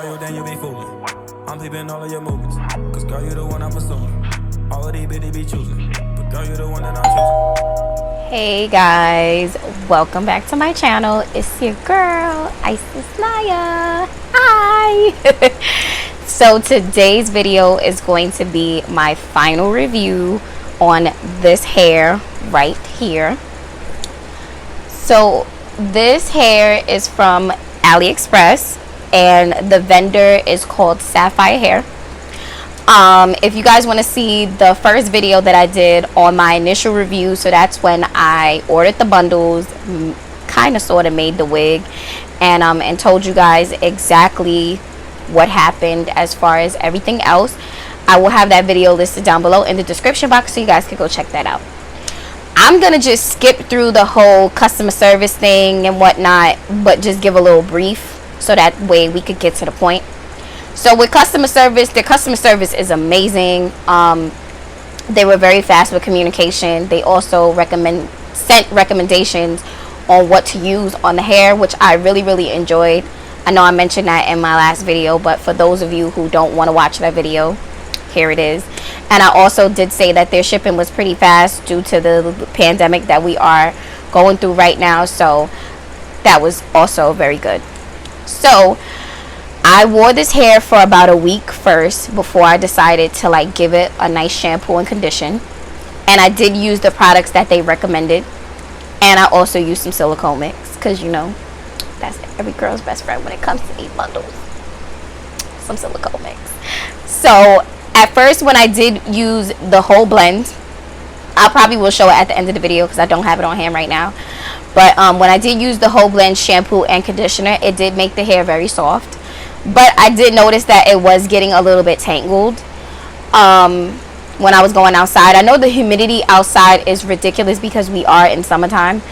You, then you be fooling. I'm peeping all of your movements. Cause girl, you the one I'm pursuing. All of these bitches be choosing. But girl, you the one that I'm choosing. Hey guys, welcome back to my channel. It's your girl, Isis Naya. Hi! So today's video is going to be my final review on this hair right here. So this hair is from AliExpress and the vendor is called Sapphire Hair. If you guys want to see the first video that I did on my initial review, so that's when I ordered the bundles, kind of sort of made the wig, and told you guys exactly what happened as far as everything else. I will have that video listed down below in the description box so you guys can go check that out. I'm gonna just skip through the whole customer service thing and whatnot, but just give a little brief so that way we could get to the point. So with customer service, the customer service is amazing. They were very fast with communication. They also sent recommendations on what to use on the hair, which I really enjoyed. I know I mentioned that in my last video, but for those of you who don't want to watch that video, here it is. And I also did say that their shipping was pretty fast due to the pandemic that we are going through right now, so that was also very good. So I wore this hair for about a week first before I decided to like give it a nice shampoo and condition. And I did use the products that they recommended. And I also used some silicone mix because, you know, that's every girl's best friend when it comes to these bundles. Some silicone mix. So at first when I did use the whole blend, I probably will show it at the end of the video because I don't have it on hand right now. But when I did use the whole blend shampoo and conditioner, it did make the hair very soft. But I did notice that it was getting a little bit tangled when I was going outside. I know the humidity outside is ridiculous because we are in summertime.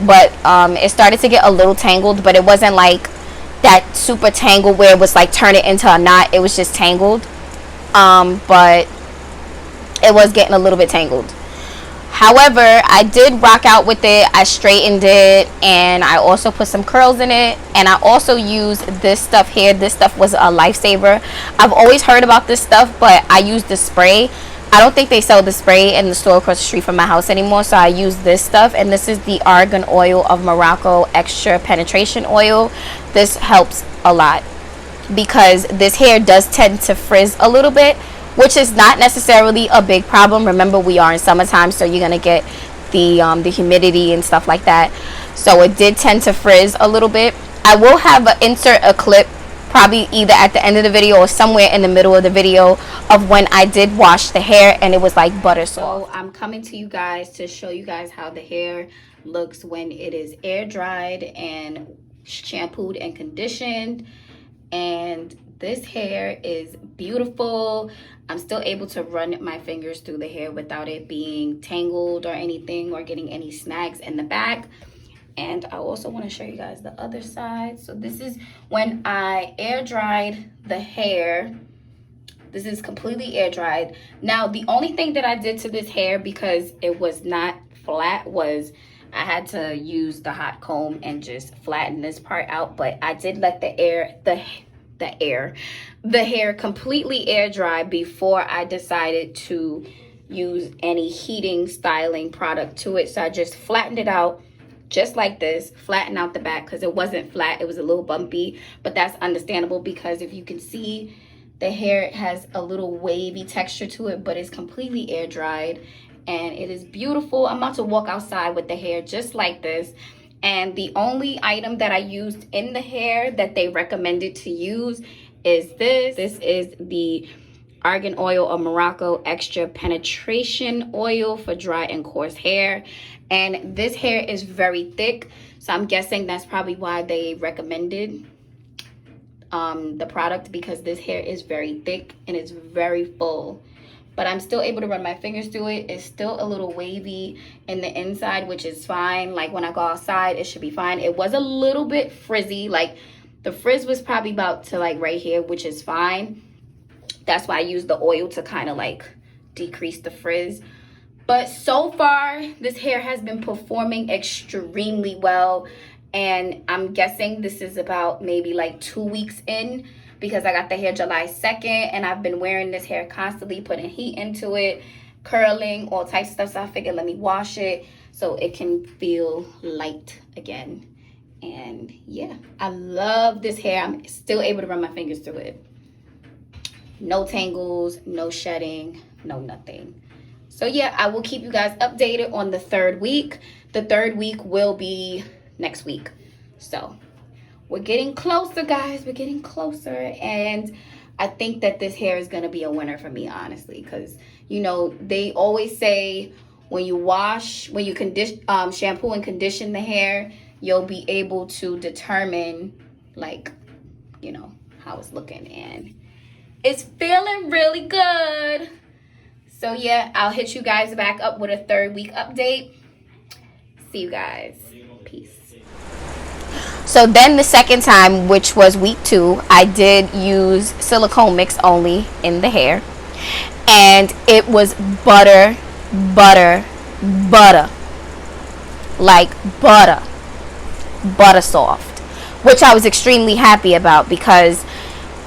But it started to get a little tangled. But it wasn't like that super tangled where it was like turn it into a knot. It was just tangled. But it was getting a little bit tangled. However, I did rock out with it. I straightened it and I also put some curls in it, and I also used this stuff here. This stuff was a lifesaver. I've always heard about this stuff, but I used the spray. I don't think they sell the spray in the store across the street from my house anymore, so I use this stuff, and this is the Argan Oil of Morocco Extra Penetration Oil. This helps a lot because this hair does tend to frizz a little bit, which is not necessarily a big problem. Remember, we are in summertime, so you're gonna get the humidity and stuff like that. So it did tend to frizz a little bit. I will insert a clip, probably either at the end of the video or somewhere in the middle of the video, of when I did wash the hair and it was like butter soft. So I'm coming to you guys to show you guys how the hair looks when it is air dried and shampooed and conditioned. And this hair is beautiful. I'm still able to run my fingers through the hair without it being tangled or anything or getting any snags in the back. And I also want to show you guys the other side. So this is when I air dried the hair. This is completely air dried. Now, the only thing that I did to this hair, because it was not flat, was I had to use the hot comb and just flatten this part out. But I did let the hair completely air dry before I decided to use any heating styling product to it. So I just flattened it out just like this, flatten out the back because it wasn't flat, it was a little bumpy, but that's understandable because if you can see, the hair has a little wavy texture to it, but it's completely air dried and it is beautiful. I'm about to walk outside with the hair just like this. And the only item that I used in the hair that they recommended to use is this. This is the Argan Oil of Morocco Extra Penetration Oil for dry and coarse hair. And this hair is very thick, so I'm guessing that's probably why they recommended the product, because this hair is very thick and it's very full. But I'm still able to run my fingers through it. It's still a little wavy in the inside, which is fine. Like when I go outside, it should be fine. It was a little bit frizzy. Like the frizz was probably about to like right here, which is fine. That's why I used the oil to kind of like decrease the frizz. But so far, this hair has been performing extremely well. And I'm guessing this is about maybe like 2 weeks in. because I got the hair July 2nd, and I've been wearing this hair constantly, putting heat into it, curling, all types of stuff. So I figured let me wash it so it can feel light again. And yeah, I love this hair. I'm still able to run my fingers through it. No tangles, no shedding, no nothing. So yeah, I will keep you guys updated on the 3rd week. The 3rd week will be next week. So we're getting closer, guys. We're getting closer. And I think that this hair is going to be a winner for me, honestly. Because, you know, they always say when you shampoo and condition the hair, you'll be able to determine, like, you know, how it's looking. And it's feeling really good. So yeah, I'll hit you guys back up with a 3rd week update. See you guys. Peace. So then the second time, which was week 2, I did use silicone mix only in the hair. And it was butter. Like butter soft. Which I was extremely happy about, because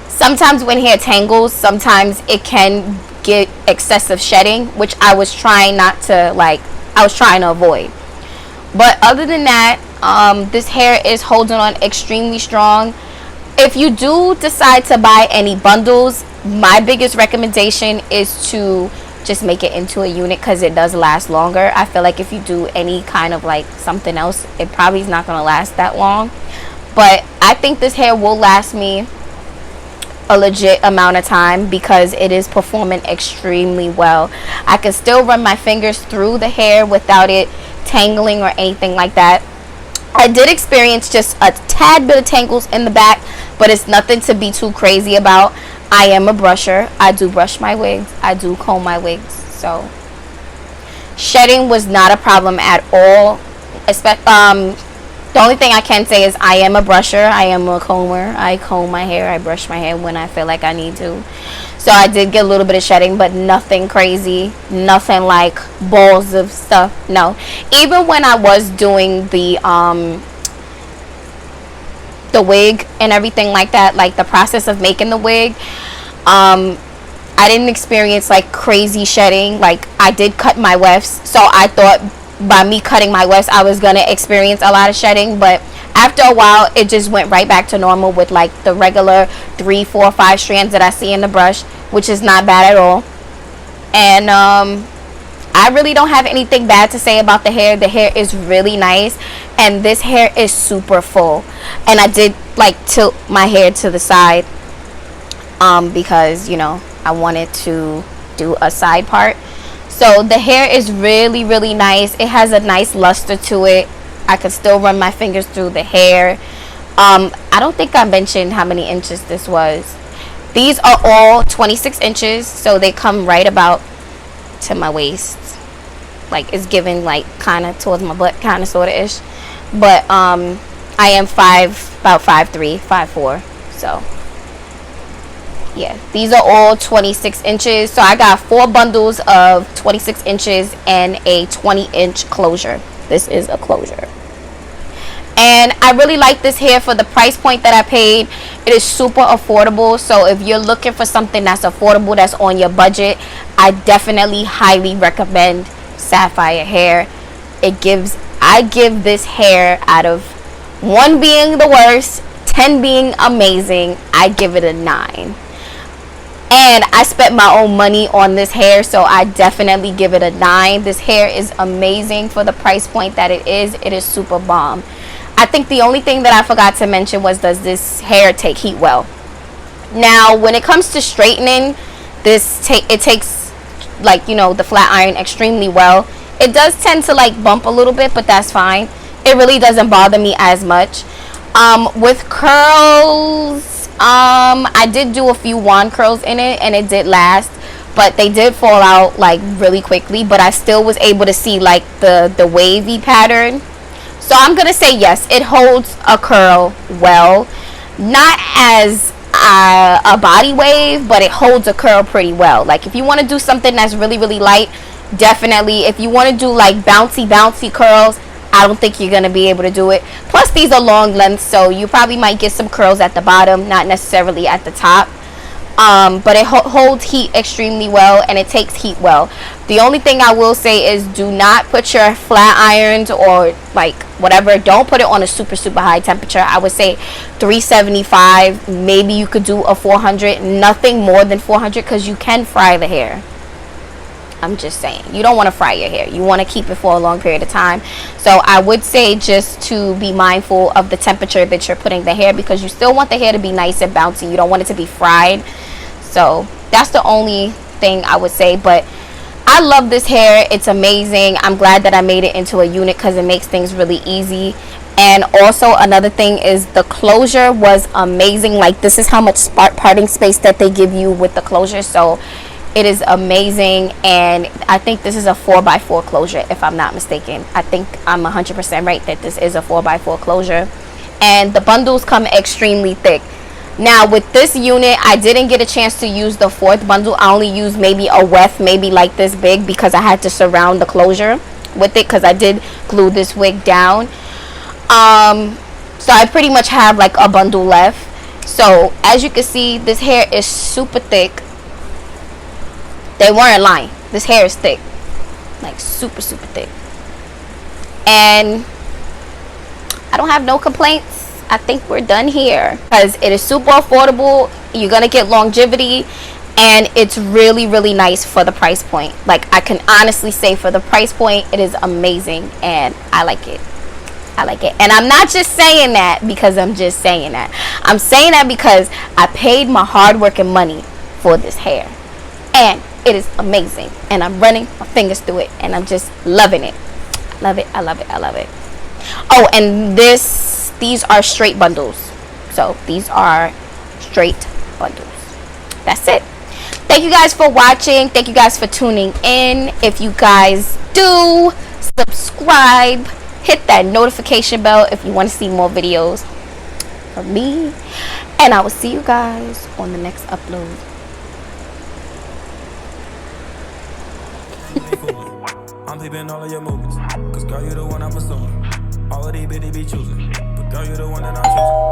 sometimes when hair tangles, sometimes it can get excessive shedding, which I was trying to avoid. But other than that, this hair is holding on extremely strong. If you do decide to buy any bundles, my biggest recommendation is to just make it into a unit, because it does last longer. I feel like if you do any kind of like something else, it probably is not going to last that long. But I think this hair will last me a legit amount of time, because it is performing extremely well. I can still run my fingers through the hair without it tangling or anything like that. I did experience just a tad bit of tangles in the back, but it's nothing to be too crazy about. I am a brusher. I do brush my wigs. I do comb my wigs. So shedding was not a problem at all. The only thing I can say is I am a brusher. I am a comber. I comb my hair. I brush my hair when I feel like I need to. So I did get a little bit of shedding, but nothing crazy. Nothing like balls of stuff. No. Even when I was doing the wig and everything like that, like the process of making the wig, I didn't experience like crazy shedding. Like, I did cut my wefts, so I thought by me cutting my wefts I was gonna experience a lot of shedding, but after a while it just went right back to normal with like the regular 3, 4, 5 strands that I see in the brush, which is not bad at all. And I really don't have anything bad to say about the hair. The hair is really nice, and this hair is super full. And I did like tilt my hair to the side because, you know, I wanted to do a side part. So the hair is really, really nice. It has a nice luster to it. I can still run my fingers through the hair. I don't think I mentioned how many inches this was. These are all 26 inches, so they come right about to my waist. Like, it's giving like kind of towards my butt, kind of sort of ish. But I am about 5'3", 5'4", so yeah, these are all 26 inches. So I got 4 bundles of 26 inches and a 20-inch closure. This is a closure. And I really like this hair for the price point that I paid. It is super affordable. So if you're looking for something that's affordable, that's on your budget, I definitely highly recommend Sapphire Hair. I give this hair, out of 1 being the worst, 10 being amazing, I give it a 9. And I spent my own money on this hair, so I definitely give it a 9. This hair is amazing for the price point that it is. It is super bomb. I think the only thing that I forgot to mention was, does this hair take heat well? Now, when it comes to straightening, it takes, like, you know, the flat iron extremely well. It does tend to like bump a little bit, but that's fine. It really doesn't bother me as much. With curls, I did do a few wand curls in it, and it did last, but they did fall out like really quickly. But I still was able to see like the wavy pattern. So I'm gonna say yes, it holds a curl well. Not as a body wave, but it holds a curl pretty well. Like, if you want to do something that's really, really light, definitely. If you want to do like bouncy curls, I don't think you're gonna be able to do it. Plus these are long lengths, so you probably might get some curls at the bottom, not necessarily at the top. But it holds heat extremely well, and it takes heat well. The only thing I will say is do not put your flat irons or like whatever, don't put it on a super high temperature. I would say 375. Maybe you could do a 400, nothing more than 400, because you can fry the hair. I'm just saying, you don't want to fry your hair. You want to keep it for a long period of time. So I would say just to be mindful of the temperature that you're putting the hair, because you still want the hair to be nice and bouncy. You don't want it to be fried. So that's the only thing I would say. But I love this hair. It's amazing. I'm glad that I made it into a unit because it makes things really easy. And also another thing is the closure was amazing. Like, this is how much parting space that they give you with the closure. So it is amazing. And I think this is a 4x4 closure, if I'm not mistaken. I think I'm 100% right that this is a 4x4 closure. And the bundles come extremely thick. Now with this unit, I didn't get a chance to use the 4th bundle. I only used maybe a weft, maybe like this big, because I had to surround the closure with it, because I did glue this wig down. So I pretty much have like a bundle left. So as you can see, this hair is super thick. They weren't lying. This hair is thick, like super thick, and I don't have no complaints. I think we're done here because it is super affordable. You're gonna get longevity, and it's really nice for the price point. Like, I can honestly say for the price point, it is amazing, and I like it. I like it. And I'm not just saying that because I'm just saying that. I'm saying that because I paid my hard work and money for this hair, and it is amazing, and I'm running my fingers through it, and I'm just loving it. Love it. I love it. I love it. Oh, and these are straight bundles. So these are straight bundles. That's it. Thank you guys for watching. Thank you guys for tuning in. If you guys do subscribe, hit that notification bell if you want to see more videos from me, and I will see you guys on the next upload. I'm peeping all of your movements, cause girl, you the one I'm pursuing. All of these bitches be choosing, but girl, you the one that I'm choosing.